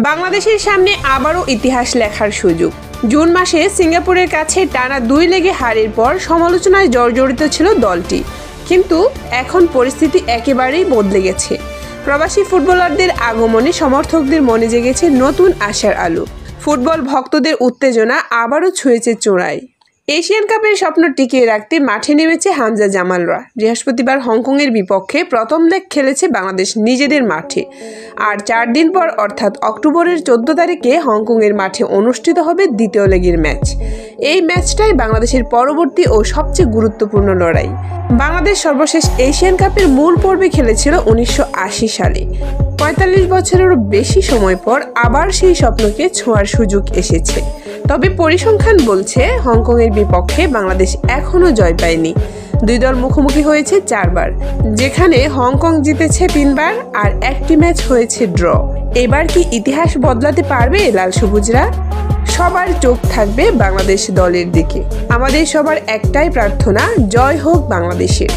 বাংলাদেশের সামনে আবারও ইতিহাস লেখার সুযোগ। জুন মাসে সিঙ্গাপুরের কাছে টানা 2 লেগে হারের পর সমালোচনায় জর্জরিত ছিল দলটি, কিন্তু এখন পরিস্থিতি একেবারেই বদলে গেছে। প্রবাসী ফুটবলারদের আগমনে সমর্থকদের মনে জেগেছে নতুন আশার আলো। ফুটবল ভক্তদের উত্তেজনা আবারও ছুঁয়েছে চূড়ায়। এশিয়ান কাপের স্বপ্ন টিকিয়ে রাখতে মাঠে নেমেছে হামজা জামালরা। বৃহস্পতিবার হংকংয়ের বিপক্ষে প্রথম লেগ খেলেছে বাংলাদেশ নিজেদের মাঠে। আর 4 দিন পর অর্থাৎ অক্টোবরের 14 তারিখে হংকংয়ের মাঠে অনুষ্ঠিত হবে দ্বিতীয় লেগের ম্যাচ। এই ম্যাচটাই বাংলাদেশের পরবর্তী ও সবচেয়ে গুরুত্বপূর্ণ লড়াই। বাংলাদেশ সর্বশেষ এশিয়ান কাপের মূল পর্বে খেলেছিল 1980 সালে। 45 বছরেরও বেশি সময় পর আবার সেই স্বপ্নকে ছোঁয়ার সুযোগ এসেছে। তবে পরিসংখ্যান বলছে হংকংয়ের বিপক্ষে বাংলাদেশ এখনও জয় পায়নি। 2 দল মুখোমুখি হয়েছে 4 বার, যেখানে হংকং জিতেছে 3 বার আর একটি ম্যাচ হয়েছে ড্র। এবার কি ইতিহাস বদলাতে পারবে লাল সবুজরা? সবার চোখ থাকবে বাংলাদেশ দলের দিকে। আমাদের সবার একটাই প্রার্থনা, জয় হোক বাংলাদেশের।